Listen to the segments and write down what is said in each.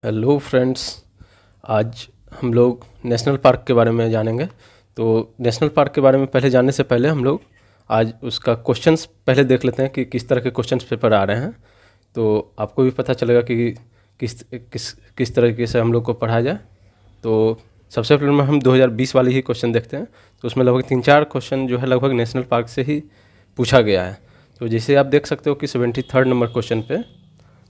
Hello friends, आज हम लोग नेशनल पार्क के बारे में जानेंगे। तो नेशनल पार्क के बारे में पहले जानने से पहले हम लोग आज उसका क्वेश्चंस पहले देख लेते हैं कि किस तरह के क्वेश्चंस पेपर आ रहे हैं। तो आपको भी पता चलेगा कि किस किस किस तरीके से हम लोग को पढ़ाया जाए। तो सबसे पहले में हम 2020 वाली ही क्वेश्चन देखते हैं। तो उसमें लगभग 3-4 क्वेश्चन जो है लगभग नेशनल पार्क से ही पूछा गया है। तो जैसे आप देख सकते हो कि 73rd नंबर क्वेश्चन पे,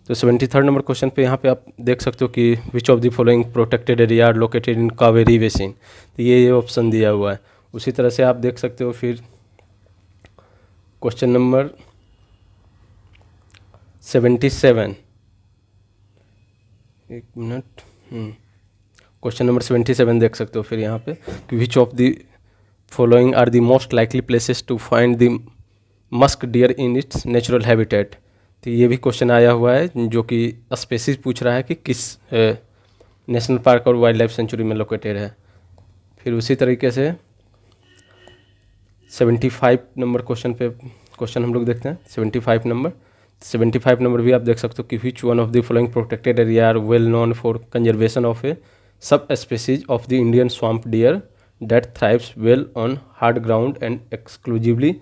तो 73rd नंबर क्वेश्चन पे यहाँ पे आप देख सकते हो कि which of the following protected area are located in Cauvery basin. तो ये ऑप्शन दिया हुआ है। उसी तरह से आप देख सकते हो फिर क्वेश्चन नंबर 77, एक मिनट, क्वेश्चन नंबर 77 देख सकते हो फिर यहाँ पे कि which of the following are the most likely places to find the musk deer in its natural habitat. तो ये भी क्वेश्चन आया हुआ है जो कि स्पेसिस पूछ रहा है कि किस नेशनल पार्क और वाइल्ड लाइफ सेंचुरी में लोकेटेड है। फिर उसी तरीके से 75 नंबर क्वेश्चन हम लोग देखते हैं। 75 नंबर भी आप देख सकते हो कि which one of the following protected area are well known for conservation of a subspecies of the Indian swamp deer that thrives well on hard ground and exclusively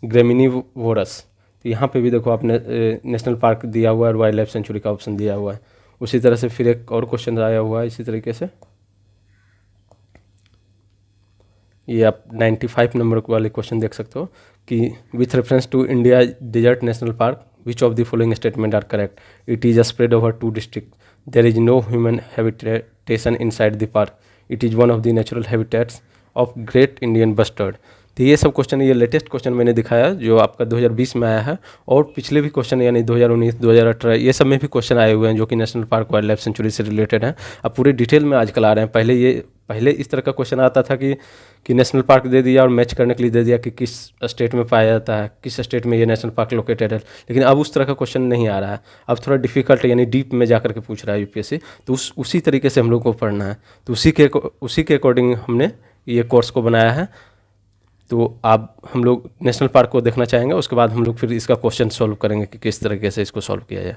graminivorous. तो यहाँ पे भी देखो आपने नेशनल पार्क दिया हुआ है और वाइल्ड लाइफ सेंचुरी का ऑप्शन दिया हुआ है। उसी तरह से फिर एक और क्वेश्चन आया हुआ है इसी तरीके से, ये आप 95 नंबर वाले क्वेश्चन देख सकते हो कि with reference to India desert national park which of the following statement are correct. It is a spread over 2 district, there is no human habitation inside the park, it is one of the natural habitats of great Indian bustard. तो ये सब question, ये latest question मैंने दिखाया जो आपका 2020 में आया है, और पिछले भी क्वेश्चन यानी 2019, 2018 ये सब में भी क्वेश्चन आए हुए हैं जो कि national park wild life sanctuary से रिलेटेड हैं। अब पूरे डिटेल में आजकल आ रहे हैं। पहले इस तरह का क्वेश्चन आता था कि नेशनल पार्क दे दिया और मैच करने के लिए दे दिया कि किस स्टेट में पाया जाता है, किस स्टेट में ये नेशनल पार्क लोकेटेड है। लेकिन अब उस तरह का क्वेश्चन नहीं आ रहा है। अब थोड़ा डिफिकल्ट यानी डीप में जाकर के पूछ रहा है यूपीएससी। तो उसी तरीके से हम लोग को पढ़ना है। तो उसी के अकॉर्डिंग हमने ये कोर्स को बनाया है। तो हम लोग नेशनल पार्क को देखना चाहेंगे, उसके बाद हम लोग फिर इसका क्वेश्चन सॉल्व करेंगे कि किस तरीके से इसको सॉल्व किया जाए।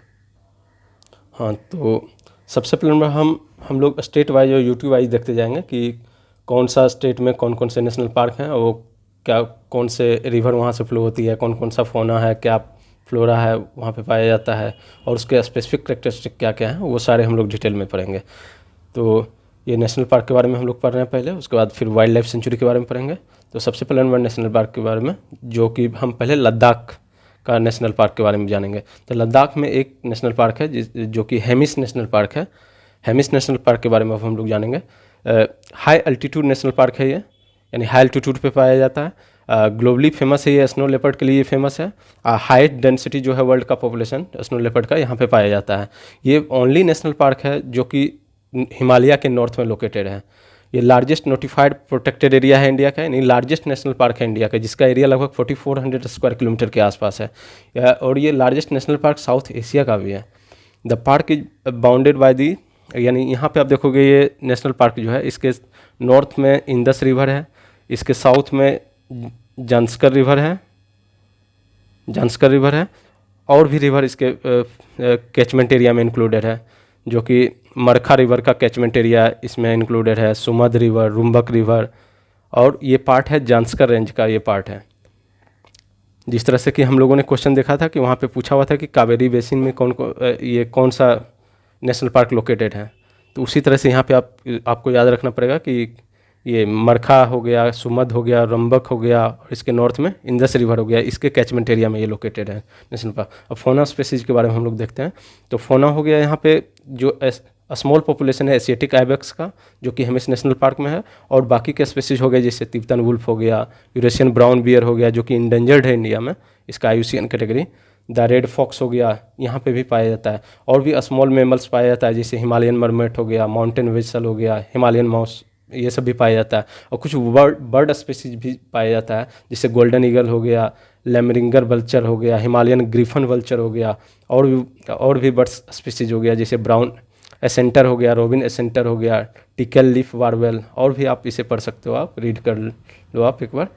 हाँ, तो सबसे पहले हम लोग स्टेट वाइज और यूटी वाइज देखते जाएंगे कि कौन सा स्टेट में कौन कौन से नेशनल पार्क हैं, और वो क्या कौन से रिवर वहाँ से फ्लो होती है, कौन कौन सा फौना है, क्या फ्लोरा है वहाँ पे पाया जाता है, और उसके स्पेसिफिक करेक्टरिस्टिक क्या क्या हैं, वो सारे हम लोग डिटेल में पढ़ेंगे। तो ये नेशनल पार्क के बारे में हम लोग पढ़ रहे हैं पहले, उसके बाद फिर वाइल्ड लाइफ सेंचुरी के बारे में पढ़ेंगे। तो सबसे पहले नंबर नेशनल पार्क के बारे में, जो कि हम पहले लद्दाख का नेशनल पार्क के बारे में जानेंगे। तो लद्दाख में एक नेशनल पार्क है जो कि हेमिस नेशनल पार्क है। हेमिस नेशनल पार्क के बारे में अब हम लोग जानेंगे। हाई अल्टीट्यूड नेशनल पार्क है ये, यानी हाई अल्टीट्यूड पे पाया जाता है। ग्लोबली फेमस है ये, स्नो लेपर्ड के लिए फेमस है। हाइट डेंसिटी जो है वर्ल्ड का पॉपुलेशन स्नो लेपर्ड का यहाँ पे पाया जाता है। ये ओनली नेशनल पार्क है जो कि हिमालय के नॉर्थ में लोकेटेड है। ये लार्जेस्ट नोटिफाइड प्रोटेक्टेड एरिया है इंडिया का, यानी लार्जेस्ट नेशनल पार्क है इंडिया का, जिसका एरिया लगभग 4400 स्क्वायर किलोमीटर के आसपास है। और ये largest national park south Asia का भी है। The park is bounded by the, यानी यहाँ पे आप देखोगे ये नेशनल पार्क जो है, इसके नॉर्थ में इंदस रिवर है, इसके साउथ में जांस्कर रिवर है, और भी रिवर इसके कैचमेंट एरिया में इंक्लूडेड है, जो कि मरखा रिवर का कैचमेंट एरिया इसमें इंक्लूडेड है, सुमद रिवर, रुम्बक रिवर, और ये पार्ट है जांस्कर रेंज का, ये पार्ट है। जिस तरह से कि हम लोगों ने क्वेश्चन देखा था कि वहाँ पे पूछा हुआ था कि कावेरी बेसिन में कौन सा नेशनल पार्क लोकेटेड है, तो उसी तरह से यहाँ पे आपको याद रखना पड़ेगा कि ये मरखा हो गया, सुमद हो गया, रंबक हो गया, और इसके नॉर्थ में इंदस रिवर हो गया, इसके कैचमेंट एरिया में ये लोकेटेड है नेशनल पार्क। अब फौना स्पेसीज के बारे में हम लोग देखते हैं। तो फौना हो गया यहाँ पे जो स्मॉल पॉपुलेशन है एशियाटिक आइबेक्स का, जो कि हेमिस नेशनल पार्क में है, और बाकी के स्पेसीज हो गए जैसे तिब्बतन वुल्फ हो गया, यूरेशियन ब्राउन बियर हो गया जो कि इंडेंजर्ड है इंडिया में, इसका IUCN category. The red fox हो गया, यहाँ पे भी पाया जाता है, और भी स्मॉल मैमल्स पाया जाता है जैसे हिमालयन मरमेट हो गया, माउंटेन वेसल हो गया, हिमालयन माउस, ये सब भी पाया जाता है। और कुछ बर्ड स्पेसीज भी पाया जाता है जैसे गोल्डन ईगल हो गया, लेमरिंगर वल्चर हो गया, हिमालयन ग्रिफन वल्चर हो गया, और भी बर्ड स्पेसीज हो गया जैसे ब्राउन एसेंटर हो गया, रोबिन एसेंटर हो गया, टिकल लीफ वार्वेल, और भी आप इसे पढ़ सकते हो, आप रीड कर लो आप एक बार।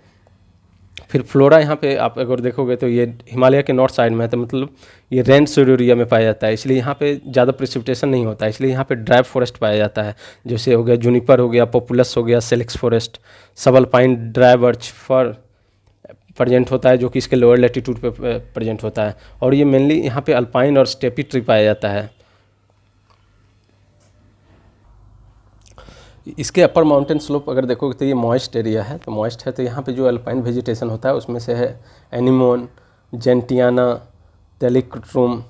फिर फ्लोरा यहाँ पे आप अगर देखोगे तो ये हिमालय के नॉर्थ साइड में है, तो मतलब ये रेन शेड एरिया में पाया जाता है, इसलिए यहाँ पे ज़्यादा प्रिसिपिटेशन नहीं होता है, इसलिए यहाँ पे ड्राई फॉरेस्ट पाया जाता है। जैसे हो गया जूनिपर हो गया, पॉपुलस हो गया, सेलेक्स फॉरेस्ट, सबल्पाइन ड्राई बर्च फर प्रेजेंट होता है, जो कि इसके लोअर लेटीट्यूड पे प्रेजेंट होता है। और ये मेनली यहाँ पे अल्पाइन और स्टेपी ट्री पाया जाता है। इसके अपर माउंटेन स्लोप अगर देखोगे तो ये मॉइस्ट एरिया है, तो मॉइस्ट है तो यहाँ पे जो अल्पाइन वेजिटेशन होता है उसमें से है एनिमोन, जेंटियाना, टेलिक्ट्रूम,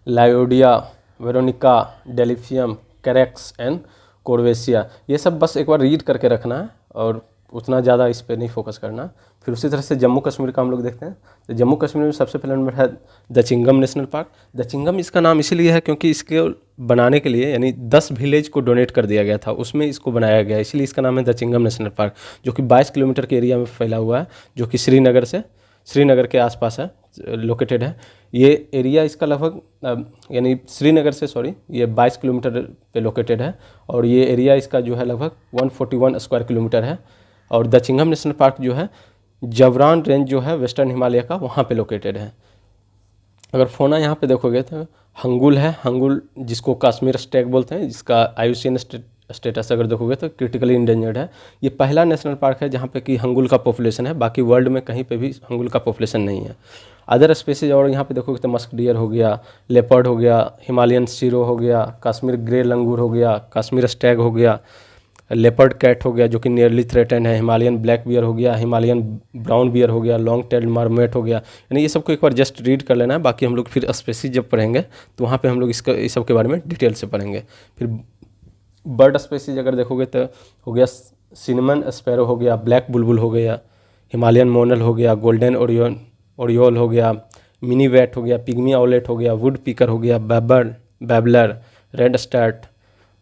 लायोडिया, वेरोनिका, डेलिफियम, कैरेक्स एंड कोर्वेसिया। ये सब बस एक बार रीड करके रखना है और उतना ज़्यादा इस पर नहीं फोकस करना। फिर उसी तरह से जम्मू कश्मीर का हम लोग देखते हैं, तो जम्मू कश्मीर में सबसे पहले नंबर है दचिंगम नेशनल पार्क। दचिंगम इसका नाम इसीलिए है क्योंकि इसके बनाने के लिए यानी 10 विलेज को डोनेट कर दिया गया था, उसमें इसको बनाया गया, इसलिए इसका नाम है दचिंगम नेशनल पार्क, जो कि 22 किलोमीटर के एरिया में फैला हुआ है, जो कि श्रीनगर के आसपास है, लोकेटेड है। ये एरिया इसका लगभग यानी श्रीनगर से ये 22 किलोमीटर पे लोकेटेड है, और ये एरिया इसका जो है लगभग 141 स्क्वायर किलोमीटर है। और दचिंगम नेशनल पार्क जो है जवरान रेंज जो है वेस्टर्न हिमालय का, वहाँ पे लोकेटेड है। अगर फोना यहाँ पे देखोगे तो हंगुल है, हंगुल जिसको कश्मीर स्टेग बोलते हैं, जिसका IUCN स्टेटस अगर देखोगे तो क्रिटिकली इंडेंजर्ड है। ये पहला नेशनल पार्क है जहाँ पे कि हंगुल का पॉपुलेशन है, बाकी वर्ल्ड में कहीं पे भी हंगुल का पॉपुलेशन नहीं है। अदर स्पेसीज और यहाँ पे देखोगे तो मस्क डियर हो गया, लेपर्ड हो गया, हिमालयन सीरो हो गया, कश्मीर ग्रे लंगूर हो गया, कश्मीर स्टैग हो गया, लेपर्ड कैट हो गया जो कि नियरली थ्रेटेंड है, हिमालयन ब्लैक बियर हो गया, हिमालयन ब्राउन बियर हो गया, लॉन्ग टेल्ड मार्मोट हो गया। यानी ये सबको एक बार जस्ट रीड कर लेना है, बाकी हम लोग फिर स्पेसीज जब पढ़ेंगे तो वहाँ पे हम लोग इसका इस सब के बारे में डिटेल से पढ़ेंगे। फिर बर्ड स्पेसीज अगर देखोगे तो हो गया सिनेमन स्पैरो हो गया, ब्लैक बुलबुल हो गया, हिमालयन मोनल हो गया, गोल्डन ओरियोल हो गया, मिनी वैट हो गया, पिग्मी आउलेट हो गया, वुड पीकर हो गया, babbler, redstart,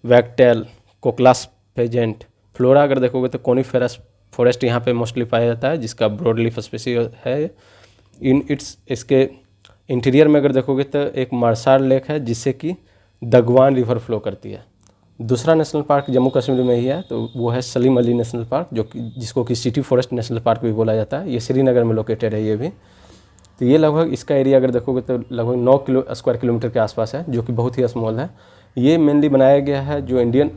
wagtail, koklass pheasant. Flora अगर देखोगे तो कोनिफेरस फॉरेस्ट यहाँ पे मोस्टली पाया जाता है, जिसका ब्रॉड लीफ स्पीसीज है। इसके इंटीरियर में अगर देखोगे तो एक मार्सार लेक है जिससे कि दगवान रिवर फ्लो करती है। दूसरा नेशनल पार्क जम्मू कश्मीर में ही है, तो वो है सलीम अली नेशनल पार्क, जो कि जिसको कि सिटी फॉरेस्ट नेशनल पार्क भी बोला जाता है। ये श्रीनगर में लोकेटेड है ये भी। तो ये लगभग इसका एरिया अगर देखोगे तो लगभग 9 स्क्वायर किलोमीटर के आसपास है, जो कि बहुत ही स्मॉल है। ये मेनली बनाया गया है जो इंडियन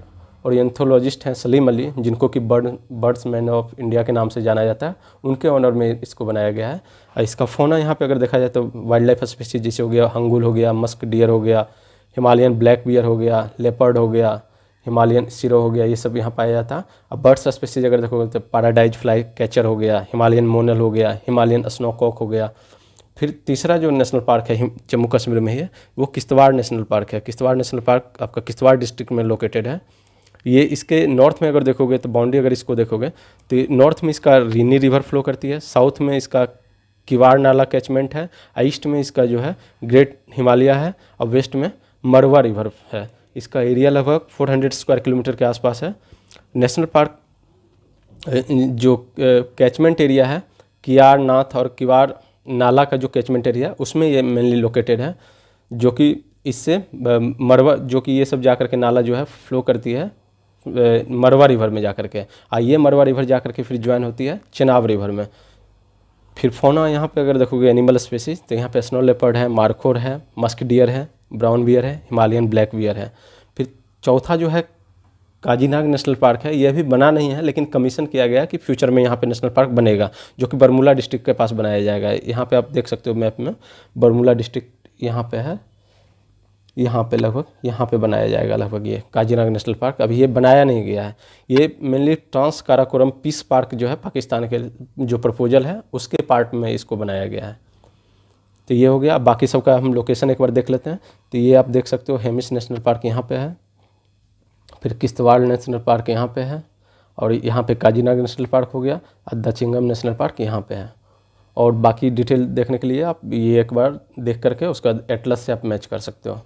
ओरिएंथोलॉजिस्ट हैं सलीम अली, जिनको कि बर्ड्समैन ऑफ इंडिया के नाम से जाना जाता है, उनके ऑनर में इसको बनाया गया है। इसका फोना यहाँ पे अगर देखा जाए तो वाइल्ड लाइफ स्पीसीज जैसे हो गया हंगुल हो गया, मस्क डियर हो गया, हिमालयन ब्लैक बियर हो गया, लेपर्ड हो गया, हिमालयन सीरो हो गया, ये सब यहाँ पाया जाता है। अब बर्ड्स स्पीसीज अगर देखोगे तो पैराडाइज फ्लाई कैचर हो गया, हिमालयन मोनल हो गया, हिमालयन स्नोकॉक हो गया। फिर तीसरा जो नेशनल पार्क है जम्मू कश्मीर में ही है, वो किश्तवाड़ नेशनल पार्क है। किश्तवाड़ नेशनल पार्क आपका किश्तवाड़ डिस्ट्रिक्ट में लोकेटेड है। ये इसके नॉर्थ में अगर देखोगे तो बाउंड्री अगर इसको देखोगे तो नॉर्थ में इसका रीनी रिवर फ्लो करती है, साउथ में इसका किवाड़ नाला कैचमेंट है, ईस्ट में इसका जो है ग्रेट हिमालय है, और वेस्ट में मरवा रिवर है। इसका एरिया लगभग 400 स्क्वायर किलोमीटर के आसपास है। नेशनल पार्क जो कैचमेंट एरिया है कियार नाथ और किवाड़ नाला का जो कैचमेंट एरिया है उसमें ये मेनली लोकेटेड है, जो कि इससे मरवा जो कि ये सब जाकर के नाला जो है फ्लो करती है मरवा रिवर में जाकर के, ये मरवा रिवर जाकर के फिर ज्वाइन होती है चेनाब रिवर में। फिर फोना यहाँ पे अगर देखोगे एनिमल स्पेसीज तो यहाँ पे स्नो लेपर्ड है, मार्खोर है, मस्क डियर है, ब्राउन बियर है, हिमालयन ब्लैक बियर है। फिर चौथा जो है काजीनाग नेशनल पार्क है, यह भी बना नहीं है लेकिन कमीशन किया गया कि फ्यूचर में यहाँ पे नेशनल पार्क बनेगा, जो कि बरमूला डिस्ट्रिक्ट के पास बनाया जाएगा। यहाँ पे आप देख सकते हो मैप में बरमूला डिस्ट्रिक्ट यहाँ पे है, यहाँ पे लगभग यहाँ पे बनाया जाएगा लगभग ये काजीनाग नेशनल पार्क। अभी ये बनाया नहीं गया है, ये mainly trans Karakoram peace park जो है पाकिस्तान के जो प्रपोजल है उसके पार्ट में इसको बनाया गया है। तो ये हो गया। बाकी सबका हम लोकेशन एक बार देख लेते हैं। तो ये आप देख सकते हो हेमिस नेशनल पार्क यहाँ पे है, फिर किश्तवाड़ नेशनल पार्क यहाँ पे है, और यहाँ पे काजीनाग नेशनल पार्क हो गया, और दचिंगम नेशनल पार्क यहाँ पे है। और बाकी डिटेल देखने के लिए आप ये एक बार देख करके उसका एटलस से आप मैच कर सकते हो।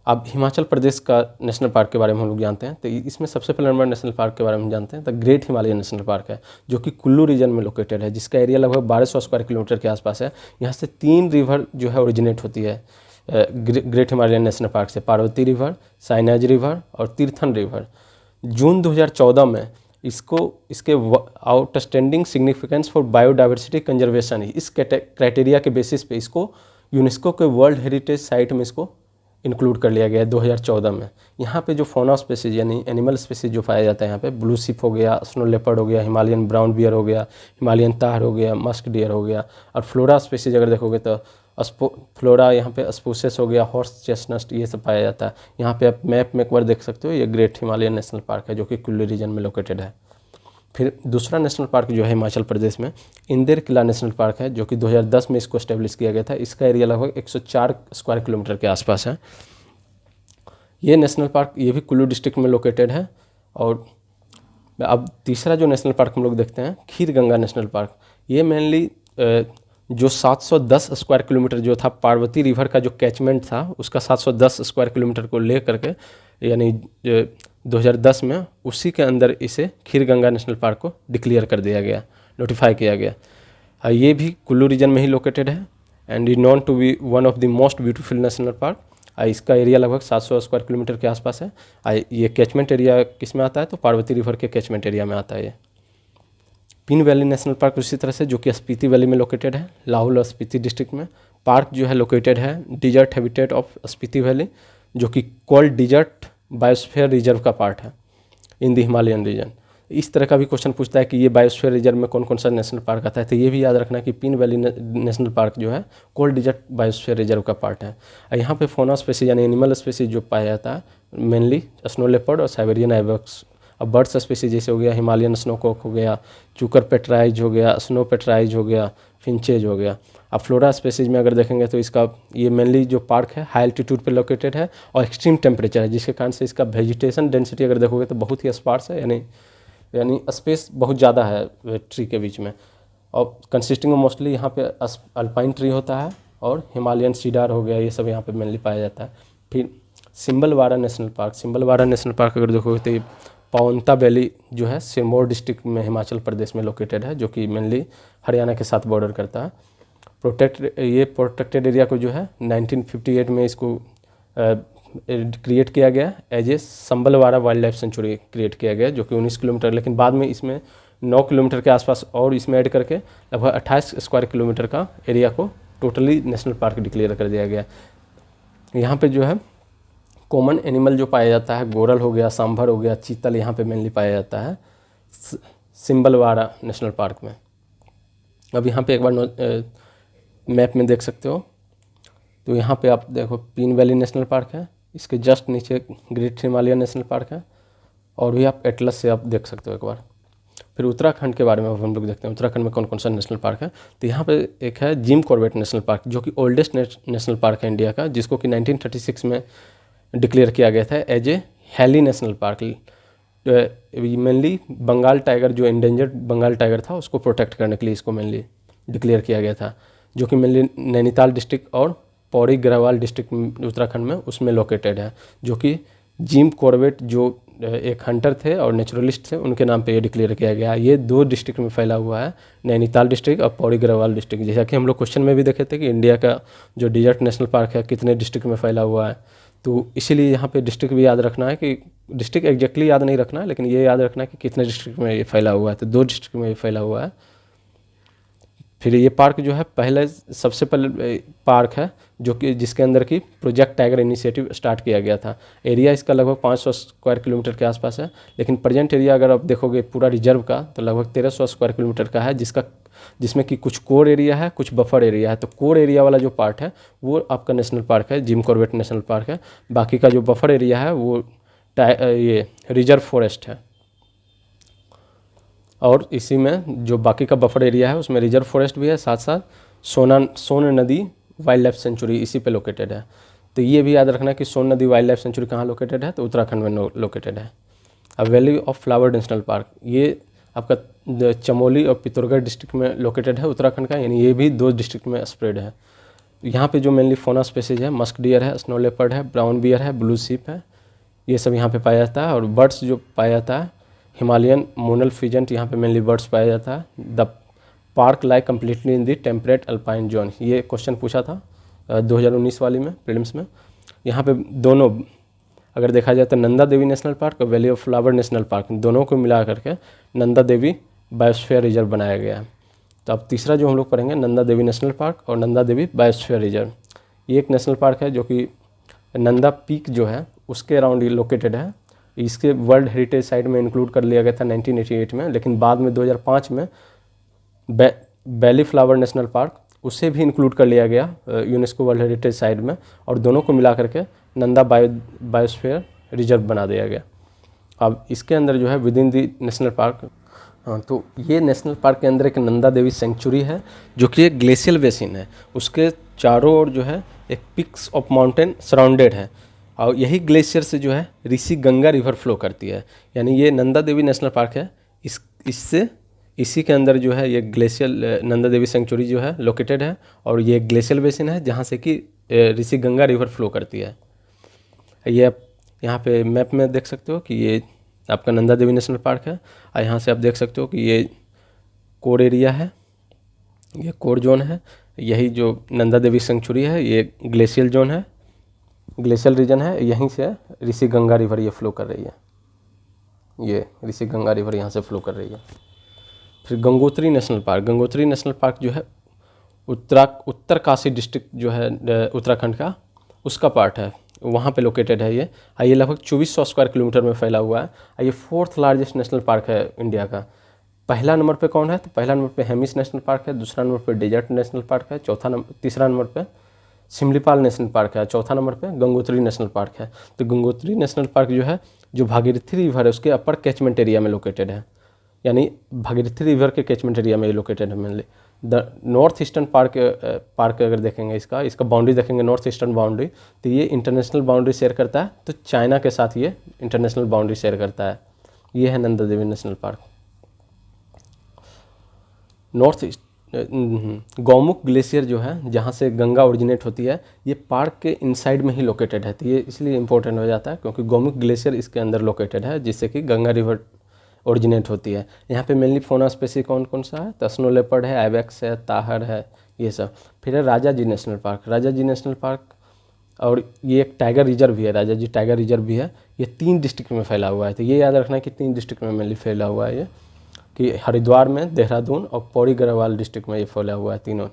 अब हिमाचल प्रदेश का नेशनल पार्क के बारे में हम लोग जानते हैं, तो इसमें सबसे पहले नंबर नेशनल पार्क के बारे में जानते हैं तो ग्रेट हिमालयन नेशनल पार्क है, जो कि कुल्लू रीजन में लोकेटेड है, जिसका एरिया लगभग 1200 स्क्वायर किलोमीटर के आसपास है। यहाँ से 3 रिवर जो है ओरिजिनेट होती है ग्रेट हिमालयन नेशनल पार्क से, पार्वती रिवर, साइनाज रिवर और तीर्थन रिवर। जून 2014 में इसको इसके outstanding significance for biodiversity conservation, इस क्राइटेरिया के बेसिस पे इसको यूनेस्को के वर्ल्ड हेरिटेज साइट में इसको इंक्लूड कर लिया गया है 2014 में। यहाँ पे जो फौना स्पेसीज यानी एनिमल स्पेसीज जो पाया जाता है यहाँ पे ब्लू शिप हो गया, स्नो लेपर्ड हो गया, हिमालयन ब्राउन बियर हो गया, हिमालयन तार हो गया, मस्क डियर हो गया। और फ्लोरा स्पेसीज अगर देखोगे तो फ्लोरा यहाँ पे स्पूसेस हो गया, हॉर्स चेस्टनट, ये सब पाया जाता है। यहाँ पे आप मैप में एक बार देख सकते हो, ये ग्रेट हिमालयन नेशनल पार्क है जो कि कुल्लू रीजन में लोकेटेड है। फिर दूसरा नेशनल पार्क जो है हिमाचल प्रदेश में इंदिर किला नेशनल पार्क है, जो कि 2010 में इसको एस्टेब्लिश किया गया था। इसका एरिया लगभग 104 स्क्वायर किलोमीटर के आसपास है। ये नेशनल पार्क ये भी कुल्लू डिस्ट्रिक्ट में लोकेटेड है। और अब तीसरा जो नेशनल पार्क हम लोग देखते हैं खीर गंगा नेशनल पार्क, ये मेनली जो 710 स्क्वायर किलोमीटर जो था पार्वती रिवर का जो कैचमेंट था उसका 710 स्क्वायर किलोमीटर को ले करके यानी 2010 में उसी के अंदर इसे खीर गंगा नेशनल पार्क को डिक्लेयर कर दिया गया, नोटिफाई किया गया। ये भी कुल्लू रीजन में ही लोकेटेड है and is known to be one of the most beautiful national park. इसका एरिया लगभग 700 स्क्वायर किलोमीटर के आसपास है। ये कैचमेंट एरिया किस में आता है तो पार्वती रिवर के कैचमेंट एरिया में आता है ये। पिन वैली नेशनल पार्क उसी तरह से जो कि स्पीति वैली में लोकेटेड है, लाहौल और स्पीति डिस्ट्रिक्ट में। पार्क जो है लोकेटेड है desert habitat of Spiti valley, जो कि कोल्ड डिजर्ट बायोस्फीयर रिजर्व का पार्ट है इन द हिमालयन रीजन। इस तरह का भी क्वेश्चन पूछता है कि ये बायोस्फीयर रिजर्व में कौन कौन सा नेशनल पार्क आता है, तो ये भी याद रखना कि पिन वैली नेशनल पार्क जो है कोल्ड डिजर्ट बायोस्फीयर रिजर्व का पार्ट है। यहाँ पे फौना स्पेसीज यानी एनिमल स्पेसीज जो पाया जाता है मेनली स्नो लेपर्ड और साइबेरियन आइबेक्स। अब बर्ड्स स्पेसीज जैसे हो गया हिमालयन स्नोकॉक हो गया, चूकर पेट्राइज हो गया, स्नो पेट्राइज हो गया, फिंचेज हो गया। अब फ्लोरा स्पेसीज में अगर देखेंगे तो इसका ये मेनली जो पार्क है हाई एल्टीट्यूड पे लोकेटेड है और एक्सट्रीम टेम्परेचर है, जिसके कारण से इसका वेजिटेशन डेंसिटी अगर देखोगे तो बहुत ही स्पार्स है, यानी स्पेस बहुत ज़्यादा है ट्री के बीच में। और कंसिस्टिंग मोस्टली यहाँ पे अल्पाइन ट्री होता है और हिमालयन सीडार हो गया, ये सब यहाँ पे मेनली पाया जाता है। फिर Simbalbara national park, Simbalbara national park अगर देखोगे तो ये पावंता वैली जो है सिरमौर डिस्ट्रिक्ट में हिमाचल प्रदेश में लोकेटेड है, जो कि मेनली हरियाणा के साथ बॉर्डर करता है। प्रोटेक्टेड एरिया को जो है 1958 में इसको क्रिएट किया गया as a Sambalwada wildlife sanctuary create किया गया, जो कि 19 किलोमीटर, लेकिन बाद में इसमें 9 किलोमीटर के आसपास और इसमें ऐड करके लगभग 28 स्क्वायर किलोमीटर का एरिया को टोटली नेशनल पार्क डिक्लेयर कर दिया गया। यहाँ पे जो है कॉमन एनिमल जो पाया जाता है गोरल हो गया, सांभर हो गया, चीतल यहाँ पे मेनली पाया जाता है सिंबलवाड़ा नेशनल पार्क में। अब यहाँ पे एक बार मैप में देख सकते हो तो यहाँ पे आप देखो पिन वैली नेशनल पार्क है, इसके जस्ट नीचे ग्रेट हिमालयन नेशनल पार्क है, और भी आप एटलस से आप देख सकते हो एक बार। फिर उत्तराखंड के बारे में हम लोग देखते हैं उत्तराखंड में कौन कौन सा नेशनल पार्क है। तो यहाँ पे एक है जिम कॉर्बेट नेशनल पार्क, जो कि ओल्डेस्ट नेशनल पार्क है इंडिया का, जिसको कि 1936 में डिक्लेयर किया गया था as a Hailey national park. Mainly Bengal tiger जो इंडेंजर्ड बंगाल टाइगर था उसको प्रोटेक्ट करने के लिए इसको मेनली डिक्लेयर किया गया था, जो कि मेनली नैनीताल डिस्ट्रिक्ट और पौड़ी गढ़वाल डिस्ट्रिक्ट उत्तराखंड में उसमें लोकेटेड है, जो कि जिम कॉर्बेट जो एक हंटर थे और नेचुरलिस्ट थे उनके नाम पे ये डिक्लेयर किया गया। ये 2 डिस्ट्रिक्ट में फैला हुआ है, नैनीताल डिस्ट्रिक्ट और पौड़ी गढ़वाल डिस्ट्रिक्ट। जैसा कि हम लोग क्वेश्चन में भी देखे थे कि इंडिया का जो डिजर्ट नेशनल पार्क है कितने डिस्ट्रिक्ट में फैला हुआ है, तो इसीलिए यहाँ पे डिस्ट्रिक्ट भी याद रखना है कि डिस्ट्रिक्ट एग्जैक्टली याद नहीं रखना है, लेकिन ये याद रखना है कि कितने डिस्ट्रिक्ट में ये फैला हुआ है, तो 2 डिस्ट्रिक्ट में ये फैला हुआ है। फिर ये पार्क जो है पहले सबसे पहले पार्क है जो कि जिसके अंदर की प्रोजेक्ट टाइगर इनिशिएटिव स्टार्ट किया गया था। एरिया इसका लगभग 500 स्क्वायर किलोमीटर के आसपास है, लेकिन प्रेजेंट एरिया अगर आप देखोगे पूरा रिजर्व का तो लगभग 1300 स्क्वायर किलोमीटर का है, जिसमें कि कुछ कोर एरिया है कुछ बफर एरिया है। तो कोर एरिया वाला जो पार्ट है वो आपका नेशनल पार्क है, जिम कॉर्बेट नेशनल पार्क है। बाकी का जो बफर एरिया है वो ये रिजर्व फॉरेस्ट है, और इसी में जो बाकी का बफर एरिया है उसमें रिजर्व फॉरेस्ट भी है, साथ साथ सोन नदी वाइल्ड लाइफ सेंचुरी इसी पे लोकेटेड है। तो ये भी याद रखना कि सोन नदी वाइल्ड लाइफ सेंचुरी कहाँ लोकेटेड है, तो उत्तराखंड में लोकेटेड है। अब valley of flower national park ये आपका चमोली और पिथौरागढ़ डिस्ट्रिक्ट में लोकेटेड है उत्तराखंड का, यानी ये भी 2 डिस्ट्रिक्ट में स्प्रेड है। यहाँ पे जो मेनली फोना स्पेसीज है मस्क डियर है, स्नो लेपर्ड है, ब्राउन बियर है, ब्लू शिप है, ये सब यहाँ पे पाया जाता है। और बर्ड्स जो पाया जाता है हिमालयन मोनल फिजेंट यहाँ पे मेनली बर्ड्स पाया जाता है। The park lie completely in the temperate alpine zone, ये क्वेश्चन पूछा था 2019 वाली में प्रीलिम्स में। यहाँ पे दोनों अगर देखा जाए तो नंदा देवी नेशनल पार्क और valley of flower national park, दोनों को मिला करके नंदा देवी बायोस्फीयर रिजर्व बनाया गया है। तो अब तीसरा जो हम लोग पढ़ेंगे नंदा देवी नेशनल पार्क और नंदा देवी बायोस्फीयर रिजर्व। ये एक नेशनल पार्क है जो कि नंदा पीक जो है उसके अराउंड लोकेटेड है। इसके वर्ल्ड हेरिटेज साइट में इंक्लूड कर लिया गया था 1988 में, लेकिन बाद में 2005 में वैली फ्लावर नेशनल पार्क उसे भी इंक्लूड कर लिया गया यूनेस्को वर्ल्ड हेरिटेज साइट में, और दोनों को मिला करके नंदा बायोस्फीयर रिजर्व बना दिया गया। अब इसके अंदर जो है with in the national park, तो ये नेशनल पार्क के अंदर एक नंदा देवी सेंचुरी है जो कि एक ग्लेशियल बेसिन है। उसके चारों ओर जो है एक पिक्स ऑफ माउंटेन सराउंडेड है, और यही ग्लेशियर से जो है ऋषि गंगा रिवर फ्लो करती है। यानी ये नंदा देवी नेशनल पार्क है, इसी के अंदर जो है ये ग्लेशियल नंदा देवी सेंचुरी जो है लोकेटेड है, और ये ग्लेशियल बेसिन है जहाँ से कि ऋषि गंगा रिवर फ्लो करती है। ये आप यहाँ पे मैप में देख सकते हो कि ये आपका नंदा देवी नेशनल पार्क है, और यहाँ से आप देख सकते हो कि ये कोर एरिया है, ये कोर जोन है। यही जो नंदा देवी सेंचुरी है ये ग्लेशियल जोन है, ग्लेशियल रीजन है। यहीं से ऋषि गंगा रिवर ये फ्लो कर रही है, ये ऋषि गंगा रिवर यहाँ से फ्लो कर रही है। फिर Gangotri national park, Gangotri national park जो है उत्तरकाशी डिस्ट्रिक्ट जो है उत्तराखंड का, उसका पार्ट है, वहाँ पे लोकेटेड है ये। ये लगभग 2400 स्क्वायर किलोमीटर में फैला हुआ है। ये 4th लार्जेस्ट नेशनल पार्क है इंडिया का। पहला नंबर पे कौन है, तो पहला नंबर पे हेमिस नेशनल पार्क है, दूसरा नंबर पे डेजर्ट नेशनल पार्क है, तीसरा नंबर पे सिमलीपाल नेशनल पार्क है, चौथा नंबर पे गंगोत्री नेशनल पार्क है। तो गंगोत्री नेशनल पार्क जो है जो भागीरथी रिवर है उसके अपर कैचमेंट एरिया में लोकेटेड है, यानी भागीरथी रिवर के कैचमेंट एरिया में लोकेटेड है mainly. The north eastern park अगर देखेंगे इसका बाउंड्री देखेंगे, नॉर्थ ईस्टर्न बाउंड्री, तो ये इंटरनेशनल बाउंड्री शेयर करता है, तो चाइना के साथ ये इंटरनेशनल बाउंड्री शेयर करता है। ये है Nanda Devi national park. North east Gaumukh glacier जो है जहाँ से गंगा ओरिजिनेट होती है, ये पार्क के इनसाइड में ही लोकेटेड है। तो ये इसलिए इम्पोर्टेंट हो जाता है क्योंकि गौमुख ग्लेशियर इसके अंदर लोकेटेड है, जिससे कि गंगा रिवर ओरिजिनेट होती है। यहाँ पे मेनली फोना स्पेसी कौन कौन सा है, तो स्नो लेपर्ड है, आइबेक्स है, ताहर है, ये सब। फिर है राजा जी नेशनल पार्क, राजा जी नेशनल पार्क, और ये एक टाइगर रिजर्व भी है, राजा जी टाइगर रिजर्व भी है। ये 3 डिस्ट्रिक्ट में फैला हुआ है। तो ये याद रखना है कि 3 डिस्ट्रिक्ट में मेनली फैला हुआ है ये, कि हरिद्वार में, देहरादून और पौड़ी गढ़वाल डिस्ट्रिक्ट में ये फैला हुआ है तीनों।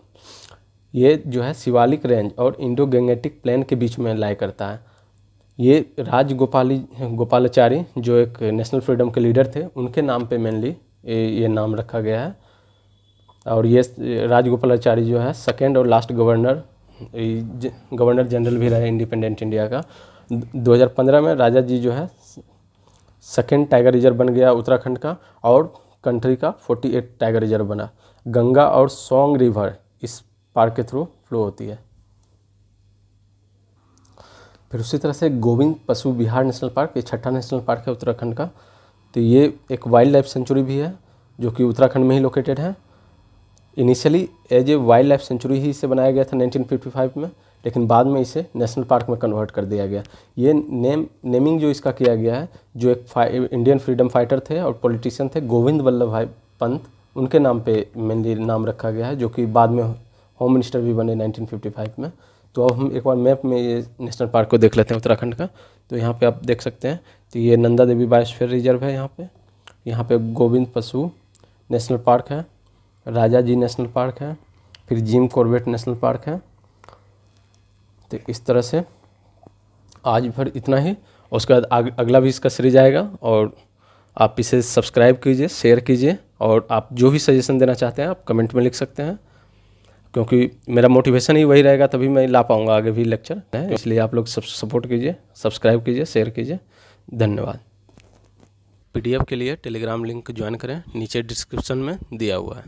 ये जो है शिवालिक रेंज और इंडो गंगेटिक प्लेन के बीच में लाई करता है। ये गोपालाचारी जो एक नेशनल फ्रीडम के लीडर थे, उनके नाम पे मेनली ये नाम रखा गया है। और ये राजगोपालाचारी जो है सेकेंड और लास्ट गवर्नर जनरल भी रहे इंडिपेंडेंट इंडिया का। 2015 में राजा जी जो है सेकेंड टाइगर रिजर्व बन गया उत्तराखंड का, और कंट्री का 48 टाइगर रिजर्व बना। गंगा और सोंग रिवर इस पार्क के थ्रू फ्लो होती है। फिर उसी तरह से गोविंद पशु विहार नेशनल पार्क, ये 6ठा नेशनल पार्क है उत्तराखंड का। तो ये एक वाइल्ड लाइफ सेंचुरी भी है जो कि उत्तराखंड में ही लोकेटेड है। Initially as a wildlife sanctuary ही इसे बनाया गया था 1955 में, लेकिन बाद में इसे नेशनल पार्क में कन्वर्ट कर दिया गया। ये नेमिंग जो इसका किया गया है, जो एक इंडियन फ्रीडम फाइटर थे और पॉलिटिशियन थे गोविंद वल्लभ भाई पंत, उनके नाम पे मेनली नाम रखा गया है, जो कि बाद में होम मिनिस्टर भी बने 1955 में। तो अब हम एक बार मैप में ये नेशनल पार्क को देख लेते हैं उत्तराखंड का। तो यहाँ पे आप देख सकते हैं, तो ये नंदा देवी बायोस्फीयर रिजर्व है यहाँ पे गोविंद पशु नेशनल पार्क है, राजा जी नेशनल पार्क है, फिर जिम कॉर्बेट नेशनल पार्क है। तो इस तरह से आज भर इतना ही, और उसके बाद अगला भी इसका सीरीज आएगा, और आप इसे सब्सक्राइब कीजिए, शेयर कीजिए, और आप जो भी सजेशन देना चाहते हैं आप कमेंट में लिख सकते हैं, क्योंकि मेरा मोटिवेशन ही वही रहेगा, तभी मैं ला पाऊँगा आगे भी लेक्चर है। इसलिए आप लोग सपोर्ट कीजिए, सब्सक्राइब कीजिए, शेयर कीजिए। धन्यवाद। PDF के लिए टेलीग्राम लिंक ज्वाइन करें, नीचे डिस्क्रिप्शन में दिया हुआ है।